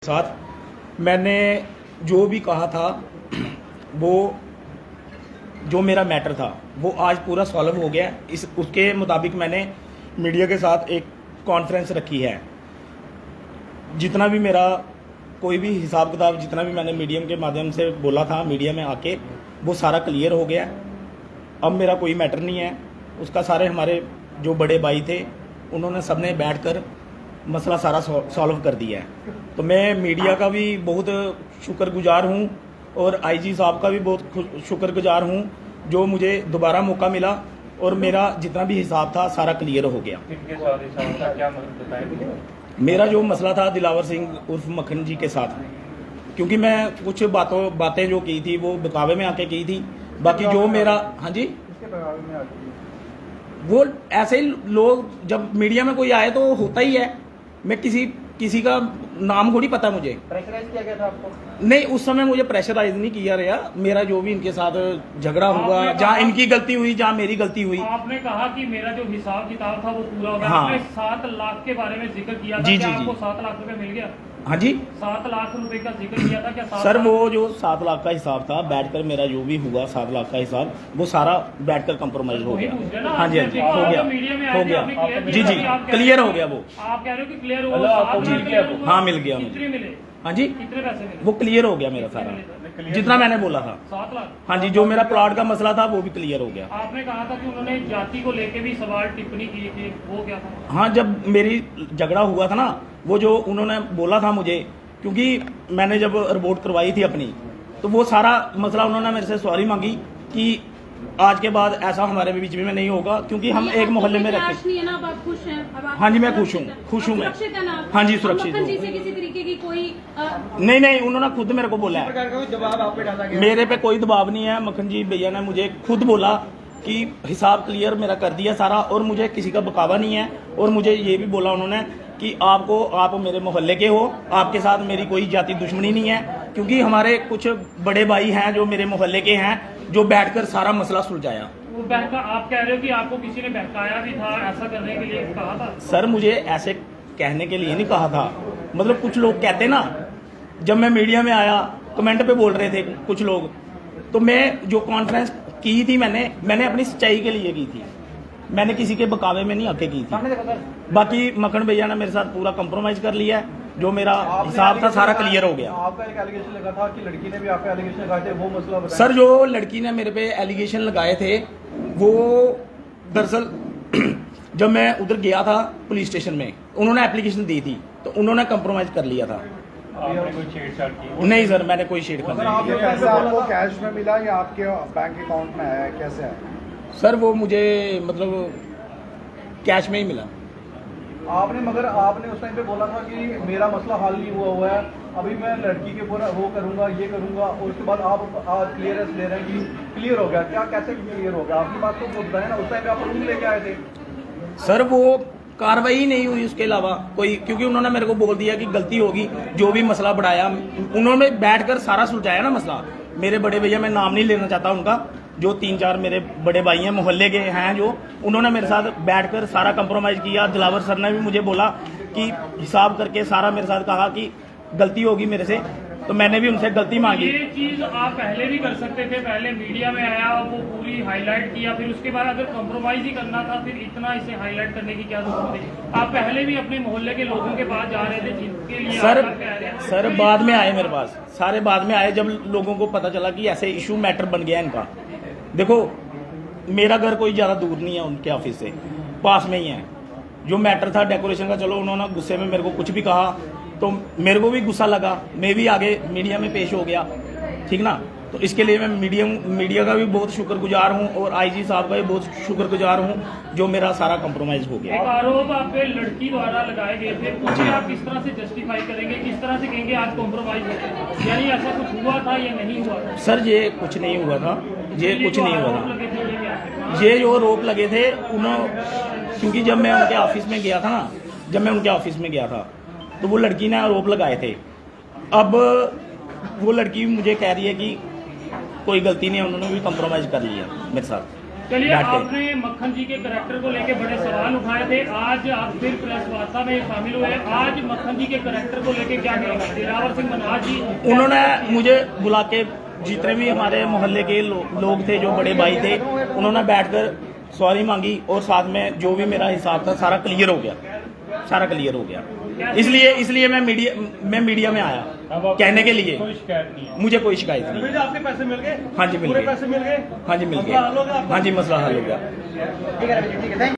साथ मैंने जो भी कहा था वो जो मेरा मैटर था वो आज पूरा सॉल्व हो गया। इस उसके मुताबिक मैंने मीडिया के साथ एक कॉन्फ्रेंस रखी है। जितना भी मेरा कोई भी हिसाब किताब जितना भी मैंने मीडियम के माध्यम से बोला था मीडिया में आके वो सारा क्लियर हो गया। अब मेरा कोई मैटर नहीं है उसका। सारे हमारे जो बड़े भाई थे उन्होंने सबने बैठकर मसला सारा सॉल्व कर दिया है। तो मैं मीडिया का भी बहुत शुक्रगुजार हूँ और आईजी साहब का भी बहुत शुक्रगुजार हूँ जो मुझे दोबारा मौका मिला और मेरा जितना भी हिसाब था सारा क्लियर हो गया। मेरा जो मसला था दिलावर सिंह उर्फ मक्खन जी के साथ, क्योंकि मैं कुछ बातें जो की थी वो बकावे में आके की थी। बाकी जो मेरा हाँ जी वो ऐसे ही लोग जब मीडिया में कोई आए तो होता ही है। मैं किसी का नाम थोड़ी पता मुझे। प्रेशराइज किया गया था आपको? नहीं, उस समय मुझे प्रेशराइज नहीं किया गया। मेरा जो भी इनके साथ झगड़ा हुआ, जहाँ इनकी गलती हुई जहाँ मेरी गलती हुई। आपने कहा कि मेरा जो हिसाब किताब था वो पूरा हो गया। हाँ। आपने 7 लाख के बारे में जिक्र किया था। जी, क्या जी, आपको जी। 7 लाख रुपए मिल गया? हाँ जी 7 लाख रुपए का जिक्र किया था क्या? सर वो जो 7 लाख का हिसाब था बैठकर मेरा जो भी हुआ 7 लाख का हिसाब वो सारा बैठकर कंप्रोमाइज हो गया। हाँ जी हाँ जी हो गया जी जी क्लियर हो गया। वो आप कह रहे हो कि क्लियर हो गया? हाँ मिल गया कितने मिले? हाँ जी कितने पैसे मिले? वो क्लियर हो गया मेरा सारा जितना मैंने बोला था। 7 लाख। हाँ जी जो मेरा प्लॉट का मसला था वो भी क्लियर हो गया। आपने कहा था कि उन्होंने जाति को लेके भी सवाल टिप्पणी की थी, वो क्या था? हाँ जब मेरी झगड़ा हुआ था ना वो जो उन्होंने बोला था मुझे, क्योंकि मैंने जब रिपोर्ट करवाई थी अपनी तो वो सारा मसला उन्होंने मेरे से सॉरी मांगी कि आज के बाद ऐसा हमारे बीच में नहीं होगा, क्योंकि हम एक मोहल्ले में रहते हैं। हाँ जी मैं खुश हूँ मैं। हाँ जी सुरक्षित हूँ। किसी तरीके की कोई नहीं उन्होंने खुद मेरे को बोला है। मेरे पे कोई दबाव नहीं है। मक्खन जी भैया ने मुझे खुद बोला कि हिसाब क्लियर मेरा कर दिया सारा और मुझे किसी का बकावा नहीं है। और मुझे ये भी बोला उन्होंने कि आप मेरे मोहल्ले के हो, आपके साथ मेरी कोई जाति दुश्मनी नहीं है, क्योंकि हमारे कुछ बड़े भाई हैं जो मेरे मोहल्ले के हैं जो बैठकर सारा मसला सुलझाया। वो आप कह रहे हो कि आपको किसी ने बहकाया भी था, ऐसा करने के लिए कहा था? सर मुझे ऐसे कहने के लिए नहीं कहा था। मतलब कुछ लोग कहते ना, जब मैं मीडिया में आया कमेंट पे बोल रहे थे कुछ लोग, तो मैं जो कॉन्फ्रेंस की थी मैंने अपनी सच्चाई के लिए की थी। मैंने किसी के बकावे में नहीं आके की थी। बाकी मक्खन भैया ने मेरे साथ पूरा कंप्रोमाइज कर लिया है। जो मेरा हिसाब था सारा क्लियर हो गया। आपका एक एलिगेशन लगा था कि लड़की ने भी आप पे एलिगेशन लगाए थे, वो मसला बताएं। सर जो लड़की ने मेरे पे एलिगेशन लगाए थे वो दरअसल जब मैं उधर गया था पुलिस स्टेशन में उन्होंने एप्लीकेशन दी थी तो उन्होंने कंप्रोमाइज कर लिया था। आपने कोई छेड़छाड़ की? नहीं सर मैंने कोई छेड़छाड़ नहीं की। आपको कैश में मिला या आपके बैंक अकाउंट में आया, कैसे आया? सर वो मुझे मतलब कैश में ही मिला। मगर आपने उस टाइम पे बोला था कि मेरा मसला हल नहीं हुआ है, अभी मैं लड़की के पूरा वो करूंगा ये करूंगा, और उसके बाद आप आज क्लियरेंस ले रहे हैं कि क्लियर हो गया। क्या कैसे क्लियर हो गया? आपकी बात तो बताया ना, उस टाइम पे आप रूम लेके आए थे। सर वो कार्रवाई नहीं हुई उसके अलावा कोई, क्योंकि उन्होंने मेरे को बोल दिया कि गलती होगी। जो भी मसला बढ़ाया उन्होंने बैठकर सारा सुलझाया ना मसला। मेरे बड़े भैया, मैं नाम नहीं लेना चाहता उनका, जो 3-4 मेरे बड़े भाई हैं मोहल्ले के हैं जो, उन्होंने मेरे साथ बैठकर सारा कंप्रोमाइज किया। दिलावर सर ने भी मुझे बोला कि हिसाब करके सारा मेरे साथ कहा कि गलती होगी मेरे से, तो मैंने भी उनसे गलती मांगी। ये चीज आप पहले भी कर सकते थे। पहले मीडिया में आया, वो पूरी हाईलाइट किया, फिर उसके बाद अगर कंप्रोमाइज ही करना था फिर इतना इसे हाईलाइट करने की क्या जरूरत थी? आप पहले भी अपने मोहल्ले के लोगों के पास जा रहे थे जिनके लिए सर बाद में आए मेरे पास, सारे बाद में आए जब लोगों को पता चला कि ऐसे इशू मैटर बन गया इनका। देखो मेरा घर कोई ज़्यादा दूर नहीं है उनके ऑफिस से, पास में ही है। जो मैटर था डेकोरेशन का, चलो उन्होंने गुस्से में मेरे को कुछ भी कहा तो मेरे को भी गुस्सा लगा, मैं भी आगे मीडिया में पेश हो गया, ठीक ना। तो इसके लिए मैं मीडिया का भी बहुत शुक्रगुजार हूँ और आईजी साहब का भी बहुत शुक्रगुजार हूँ जो मेरा सारा कंप्रोमाइज हो गया। एक आरोप आप पे लड़की द्वारा लगाए गए थे, उसे आप किस तरह से जस्टिफाई करेंगे? किस तरह से कहेंगे आज कंप्रोमाइज हो गया? यानी ऐसा कुछ हुआ था या नहीं हुआ था? सर ये कुछ नहीं हुआ था, ये कुछ नहीं हुआ था। ये जो आरोप लगे थे उन्होंने, क्योंकि जब मैं उनके ऑफिस में गया था ना, जब मैं उनके ऑफिस में गया था तो वो लड़की ने आरोप लगाए थे। अब वो लड़की मुझे कह रही है कि कोई गलती नहीं है, उन्होंने भी कंप्रोमाइज कर लिया मेरे साथ। चलिए, बैठ के। आपने मक्खन जी के करैक्टर को लेके बड़े सवाल उठाए थे, आज आप फिर प्रेस वार्ता में शामिल हुए। आज मक्खन जी के करैक्टर को लेके क्या कहेंगे? दिलावर सिंह मनहास जी उन्होंने मुझे बुला के, जितने भी हमारे मोहल्ले के लोग थे, जो बड़े भाई थे, उन्होंने बैठकर सॉरी मांगी और साथ में जो भी मेरा हिसाब था सारा क्लियर हो गया, सारा क्लियर हो गया। इसलिए मैं मीडिया में आया कहने के लिए। कोई शिकायत नहीं है। मुझे कोई शिकायत नहीं। आपके पैसे मिल गए? हाँ जी मिल पूरे गए। पैसे मिल गए? हाँ जी मिल गए। हाँ जी मसला हल हो गया। ठीक है।